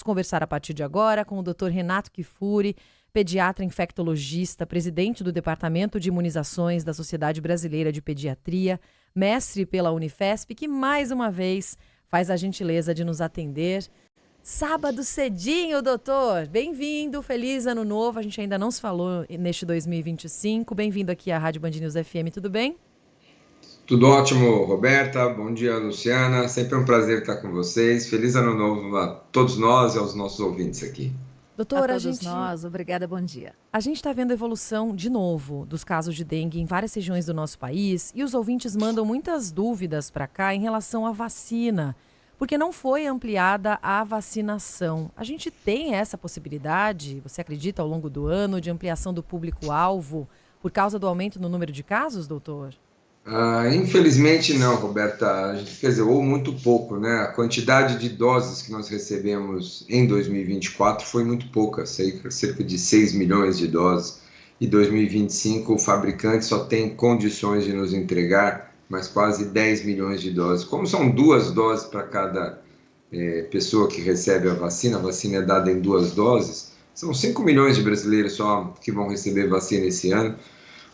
Vamos conversar a partir de agora com o Dr. Renato Kifuri, pediatra infectologista, presidente do Departamento de Imunizações da Sociedade Brasileira de Pediatria, mestre pela Unifesp, que mais uma vez faz a gentileza de nos atender. Sábado cedinho, doutor. Bem-vindo, feliz ano novo. A gente ainda não se falou neste 2025. Bem-vindo aqui à Rádio Band News FM, tudo bem? Tudo ótimo, Roberta. Bom dia, Luciana. Sempre um prazer estar com vocês. Feliz ano novo a todos nós e aos nossos ouvintes aqui. Doutora, a todos nós, obrigada, bom dia. A gente está vendo a evolução, de novo, dos casos de dengue em várias regiões do nosso país e os ouvintes mandam muitas dúvidas para cá em relação à vacina, porque não foi ampliada a vacinação. A gente tem essa possibilidade, você acredita, ao longo do ano, de ampliação do público-alvo por causa do aumento no número de casos, doutor? Infelizmente não, Roberta, quer dizer, ou muito pouco, né? A quantidade de doses que nós recebemos em 2024 foi muito pouca, cerca de 6 milhões de doses, e 2025 o fabricante só tem condições de nos entregar mais quase 10 milhões de doses. Como são 2 doses para cada pessoa que recebe a vacina é dada em 2 doses, são 5 milhões de brasileiros só que vão receber vacina esse ano,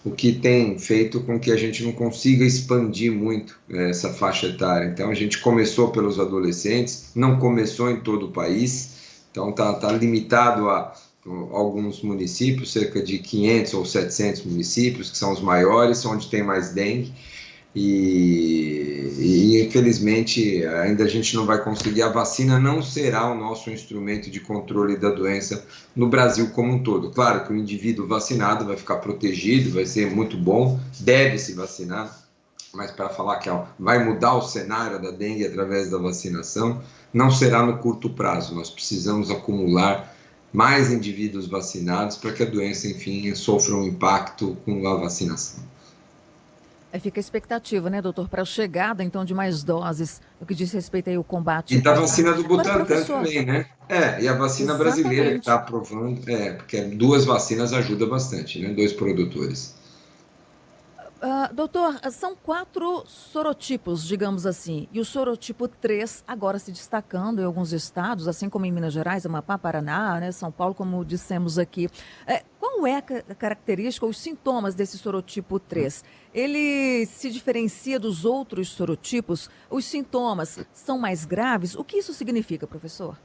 o que tem feito com que a gente não consiga expandir muito essa faixa etária. Então, a gente começou pelos adolescentes, não começou em todo o país, então está limitado a alguns municípios, cerca de 500 ou 700 municípios, que são os maiores, onde tem mais dengue, e infelizmente ainda a gente não vai conseguir. A vacina não será o nosso instrumento de controle da doença no Brasil como um todo. Claro que o indivíduo vacinado vai ficar protegido, vai ser muito bom, deve se vacinar, mas para falar que vai mudar o cenário da dengue através da vacinação, não será no curto prazo. Nós precisamos acumular mais indivíduos vacinados para que a doença, enfim, sofra um impacto com a vacinação. Fica a expectativa, né, doutor, para a chegada, então, de mais doses, no que diz respeito aí ao combate. E da vacina do Butantan também, né? E a vacina brasileira que está aprovando, porque 2 vacinas ajuda bastante, né? 2 produtores. Doutor, são 4 sorotipos, digamos assim, e o sorotipo 3 agora se destacando em alguns estados, assim como em Minas Gerais, Amapá, Paraná, né, São Paulo, como dissemos aqui. Qual é a característica, os sintomas desse sorotipo 3? Ele se diferencia dos outros sorotipos? Os sintomas são mais graves? O que isso significa, professor?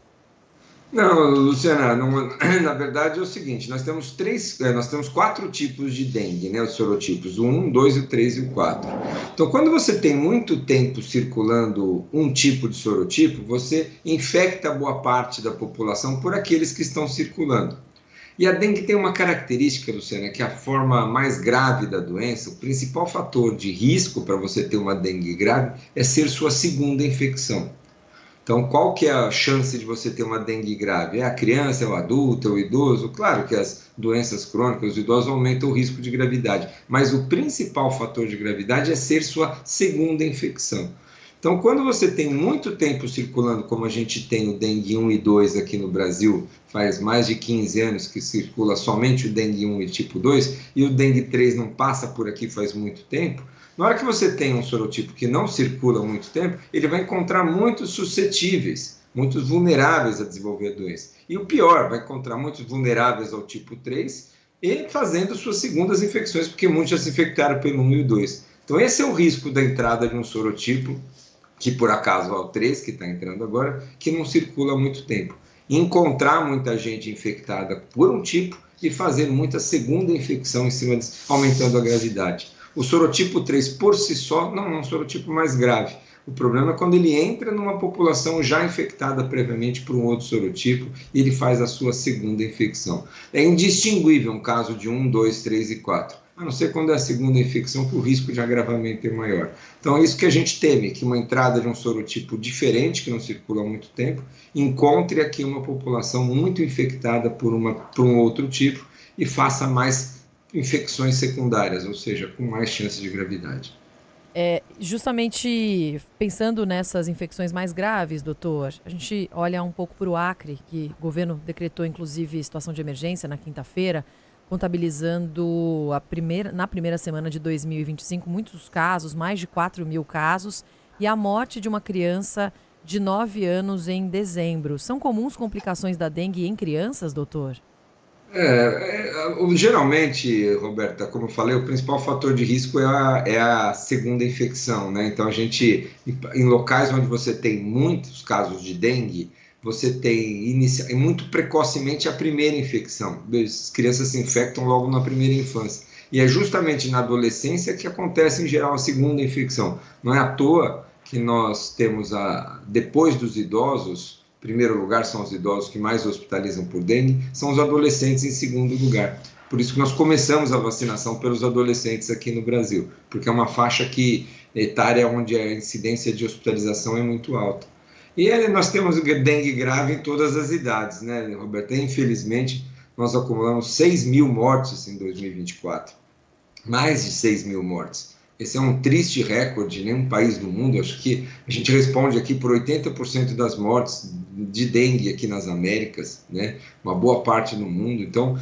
Não, Luciana, na verdade é o seguinte, nós temos 4 tipos de dengue, né, os sorotipos, o 1, 2, o 3 e o 4. Então, quando você tem muito tempo circulando um tipo de sorotipo, você infecta boa parte da população por aqueles que estão circulando. E a dengue tem uma característica, Luciana, que é a forma mais grave da doença. O principal fator de risco para você ter uma dengue grave é ser sua segunda infecção. Então, qual que é a chance de você ter uma dengue grave? É a criança, é o adulto, é o idoso? Claro que as doenças crônicas, os idosos aumentam o risco de gravidade, mas o principal fator de gravidade é ser sua segunda infecção. Então, quando você tem muito tempo circulando, como a gente tem o dengue 1 e 2 aqui no Brasil, faz mais de 15 anos que circula somente o dengue 1 e tipo 2, e o dengue 3 não passa por aqui faz muito tempo, na hora que você tem um sorotipo que não circula há muito tempo, ele vai encontrar muitos suscetíveis, muitos vulneráveis a desenvolver a doença. E o pior, vai encontrar muitos vulneráveis ao tipo 3 e fazendo suas segundas infecções, porque muitos já se infectaram pelo 1 e o 2. Então esse é o risco da entrada de um sorotipo, que por acaso é o 3, que está entrando agora, que não circula há muito tempo. Encontrar muita gente infectada por um tipo e fazer muita segunda infecção em cima disso, aumentando a gravidade. O sorotipo 3 por si só não é um sorotipo mais grave. O problema é quando ele entra numa população já infectada previamente por um outro sorotipo e ele faz a sua segunda infecção. É indistinguível um caso de 1, 2, 3 e 4. A não ser quando é a segunda infecção, que o risco de agravamento é maior. Então é isso que a gente teme, que uma entrada de um sorotipo diferente, que não circula há muito tempo, encontre aqui uma população muito infectada por um outro tipo e faça mais infecções secundárias, ou seja, com mais chance de gravidade. Justamente pensando nessas infecções mais graves, doutor, a gente olha um pouco para o Acre, que o governo decretou inclusive situação de emergência na quinta-feira, contabilizando na primeira semana de 2025 muitos casos, mais de 4 mil casos, e a morte de uma criança de 9 anos em dezembro. São comuns complicações da dengue em crianças, doutor? Geralmente, Roberta, como eu falei, o principal fator de risco é a segunda infecção, né? Então, em locais onde você tem muitos casos de dengue, você tem muito precocemente a primeira infecção. As crianças se infectam logo na primeira infância. E é justamente na adolescência que acontece, em geral, a segunda infecção. Não é à toa que nós temos, depois dos idosos, em primeiro lugar são os idosos que mais hospitalizam por dengue, são os adolescentes em segundo lugar. Por isso que nós começamos a vacinação pelos adolescentes aqui no Brasil, porque é uma faixa etária onde a incidência de hospitalização é muito alta. E nós temos dengue grave em todas as idades, né, Roberto? Infelizmente, nós acumulamos 6.000 mortes em 2024, mais de 6.000 mortes. Esse é um triste recorde em nenhum país do mundo. Acho que a gente responde aqui por 80% das mortes de dengue aqui nas Américas, né? Uma boa parte no mundo. Então,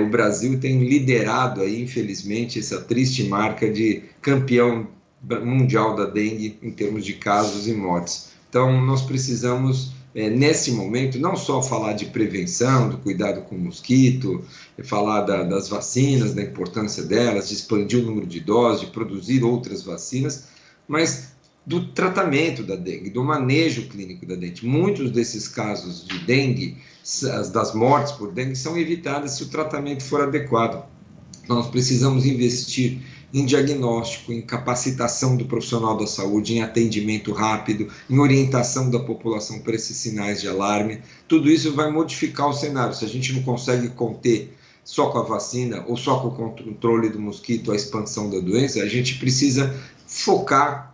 o Brasil tem liderado aí, infelizmente, essa triste marca de campeão mundial da dengue em termos de casos e mortes. Então, nós precisamos, nesse momento, não só falar de prevenção, do cuidado com o mosquito, falar das vacinas, da importância delas, de expandir o número de doses, de produzir outras vacinas, mas do tratamento da dengue, do manejo clínico da dengue. Muitos desses casos de dengue, das mortes por dengue, são evitadas se o tratamento for adequado. Nós precisamos investir em diagnóstico, em capacitação do profissional da saúde, em atendimento rápido, em orientação da população para esses sinais de alarme. Tudo isso vai modificar o cenário. Se a gente não consegue conter só com a vacina ou só com o controle do mosquito a expansão da doença, a gente precisa focar,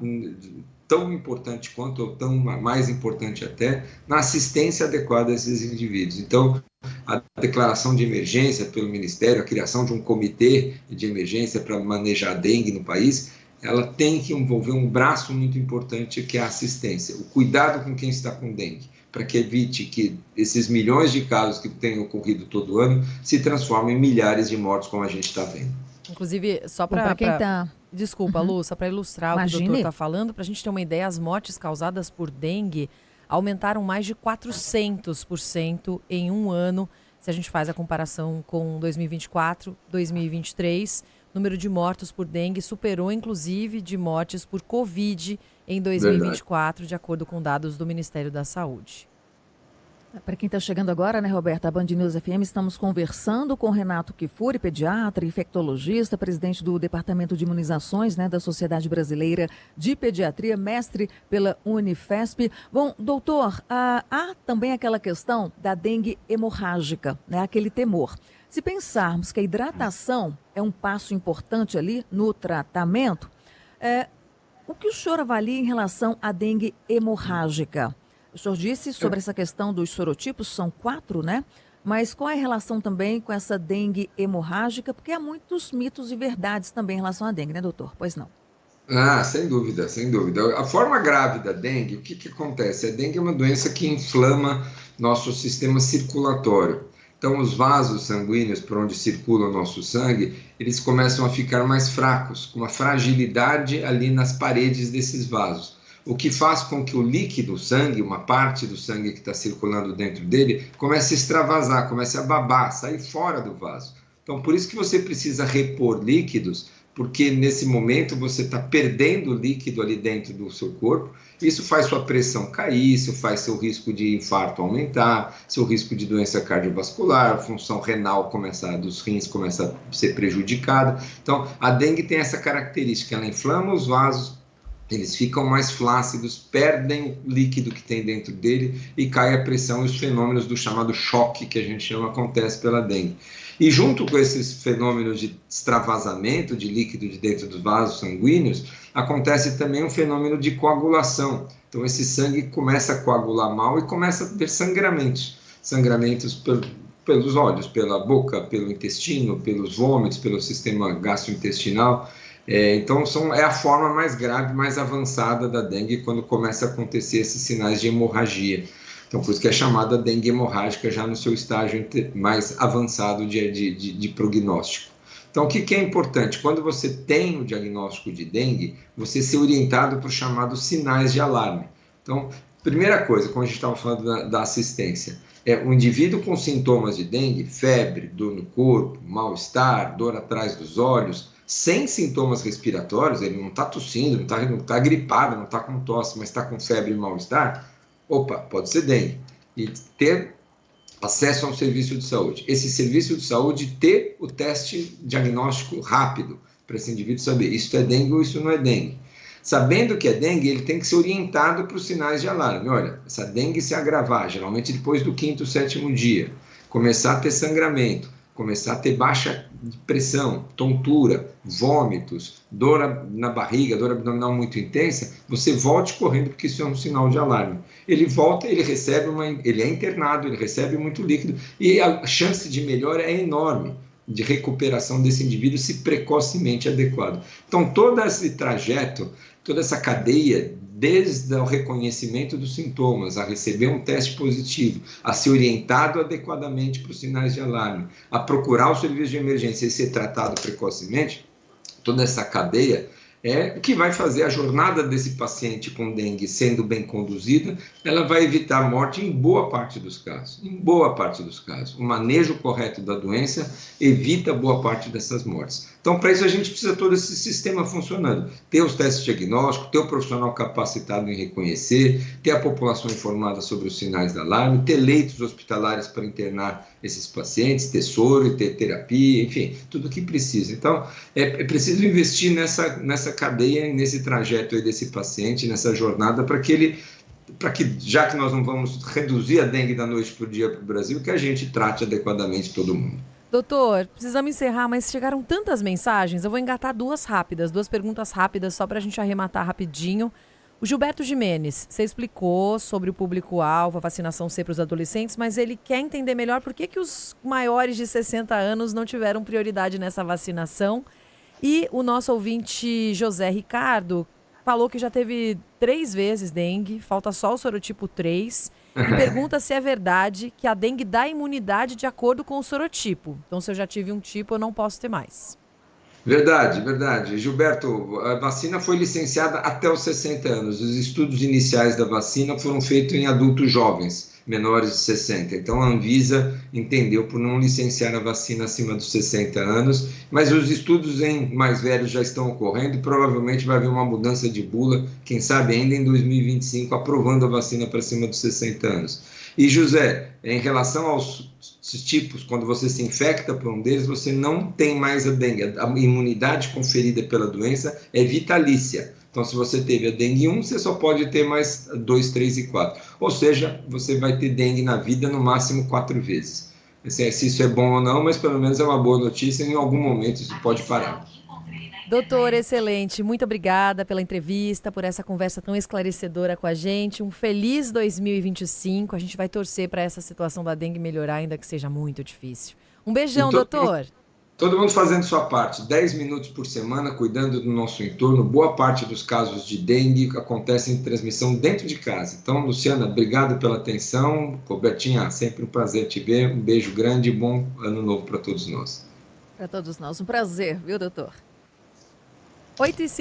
tão importante quanto, ou tão mais importante até, na assistência adequada a esses indivíduos. Então, a declaração de emergência pelo Ministério, a criação de um comitê de emergência para manejar a dengue no país, ela tem que envolver um braço muito importante, que é a assistência, o cuidado com quem está com dengue, para que evite que esses milhões de casos que têm ocorrido todo ano se transformem em milhares de mortes, como a gente está vendo. Inclusive, só para quem tá... Desculpa, Lu, só para ilustrar o que o doutor está falando, para a gente ter uma ideia, as mortes causadas por dengue aumentaram mais de 400% em um ano, se a gente faz a comparação com 2024, 2023. O número de mortos por dengue superou, inclusive, de mortes por Covid em 2024, Verdade. De acordo com dados do Ministério da Saúde. Para quem está chegando agora, né, Roberta, a Band News FM, estamos conversando com Renato Kifuri, pediatra, infectologista, presidente do Departamento de Imunizações, né, da Sociedade Brasileira de Pediatria, mestre pela Unifesp. Bom, doutor, há também aquela questão da dengue hemorrágica, né, aquele temor. Se pensarmos que a hidratação é um passo importante ali no tratamento, o que o senhor avalia em relação à dengue hemorrágica? O senhor disse sobre essa questão dos sorotipos, são 4, né? Mas qual é a relação também com essa dengue hemorrágica? Porque há muitos mitos e verdades também em relação à dengue, né, doutor? Pois não. Sem dúvida, sem dúvida. A forma grave da dengue, o que acontece? A dengue é uma doença que inflama nosso sistema circulatório. Então, os vasos sanguíneos por onde circula o nosso sangue, eles começam a ficar mais fracos, com uma fragilidade ali nas paredes desses vasos. O que faz com que o líquido, o sangue, uma parte do sangue que está circulando dentro dele, comece a extravasar, comece a babar, sair fora do vaso. Então, por isso que você precisa repor líquidos, porque nesse momento você está perdendo líquido ali dentro do seu corpo. Isso faz sua pressão cair, isso faz seu risco de infarto aumentar, seu risco de doença cardiovascular, a função renal dos rins começa a ser prejudicada. Então, a dengue tem essa característica, ela inflama os vasos, eles ficam mais flácidos, perdem o líquido que tem dentro dele e cai a pressão, e os fenômenos do chamado choque, que a gente chama, acontece pela dengue. E junto com esses fenômenos de extravasamento de líquido de dentro dos vasos sanguíneos, acontece também um fenômeno de coagulação. Então esse sangue começa a coagular mal e começa a ter sangramentos pelos olhos, pela boca, pelo intestino, pelos vômitos, pelo sistema gastrointestinal. Então é a forma mais grave, mais avançada da dengue, quando começa a acontecer esses sinais de hemorragia. Então por isso que é chamada dengue hemorrágica, já no seu estágio mais avançado de prognóstico. Então o que é importante? Quando você tem o diagnóstico de dengue, você ser orientado para os chamados sinais de alarme. Então Primeira coisa, como a gente estava falando da assistência, o indivíduo com sintomas de dengue, febre, dor no corpo, mal-estar, dor atrás dos olhos, sem sintomas respiratórios, ele não está tossindo, não está gripado, não está com tosse, mas está com febre e mal-estar, opa, pode ser dengue. E ter acesso a um serviço de saúde. Esse serviço de saúde ter o teste diagnóstico rápido, para esse indivíduo saber, isso é dengue ou isso não é dengue. Sabendo que é dengue, ele tem que ser orientado para os sinais de alarme. Olha, essa dengue se agravar, geralmente depois do 5º, 7º dia, começar a ter sangramento, começar a ter baixa pressão, tontura, vômitos, dor na barriga, dor abdominal muito intensa, você volte correndo, porque isso é um sinal de alarme. Ele volta, ele é internado, ele recebe muito líquido, e a chance de melhora é enorme, de recuperação desse indivíduo, se precocemente adequado. Então, todo esse trajeto, toda essa cadeia, desde o reconhecimento dos sintomas, a receber um teste positivo, a ser orientado adequadamente para os sinais de alarme, a procurar o serviço de emergência e ser tratado precocemente, toda essa cadeia é o que vai fazer a jornada desse paciente com dengue sendo bem conduzida, ela vai evitar a morte em boa parte dos casos. Em boa parte dos casos. O manejo correto da doença evita boa parte dessas mortes. Então, para isso, a gente precisa todo esse sistema funcionando. Ter os testes diagnósticos, ter o profissional capacitado em reconhecer, ter a população informada sobre os sinais de alarme, ter leitos hospitalares para internar esses pacientes, ter soro, ter terapia, enfim, tudo o que precisa. Então, é preciso investir nessa cadeia, nesse trajeto aí desse paciente, nessa jornada, para que, já que nós não vamos reduzir a dengue da noite para o dia para o Brasil, que a gente trate adequadamente todo mundo. Doutor, precisamos encerrar, mas chegaram tantas mensagens, eu vou engatar duas perguntas rápidas, só para a gente arrematar rapidinho. O Gilberto Jimenez, você explicou sobre o público-alvo, a vacinação ser para os adolescentes, mas ele quer entender melhor por que os maiores de 60 anos não tiveram prioridade nessa vacinação. E o nosso ouvinte José Ricardo falou que já teve 3 vezes dengue, falta só o sorotipo 3, e pergunta se é verdade que a dengue dá imunidade de acordo com o sorotipo. Então, se eu já tive um tipo, eu não posso ter mais. Verdade. Gilberto, a vacina foi licenciada até os 60 anos. Os estudos iniciais da vacina foram feitos em adultos jovens, menores de 60. Então, a Anvisa entendeu por não licenciar a vacina acima dos 60 anos, mas os estudos em mais velhos já estão ocorrendo e provavelmente vai haver uma mudança de bula, quem sabe ainda em 2025, aprovando a vacina para cima dos 60 anos. E, José, em relação aos tipos, quando você se infecta por um deles, você não tem mais a dengue. A imunidade conferida pela doença é vitalícia. Então, se você teve a dengue 1, você só pode ter mais 2, 3 e 4. Ou seja, você vai ter dengue na vida no máximo 4 vezes. Se isso é bom ou não, mas pelo menos é uma boa notícia. Em algum momento isso pode parar. Doutor, excelente. Muito obrigada pela entrevista, por essa conversa tão esclarecedora com a gente. Um feliz 2025. A gente vai torcer para essa situação da dengue melhorar, ainda que seja muito difícil. Um beijão, doutor. Todo mundo fazendo sua parte, 10 minutos por semana, cuidando do nosso entorno. Boa parte dos casos de dengue acontecem em transmissão dentro de casa. Então, Luciana, obrigado pela atenção. Robertinha, sempre um prazer te ver. Um beijo grande e bom ano novo para todos nós. Para todos nós, um prazer, viu, doutor? 8h50.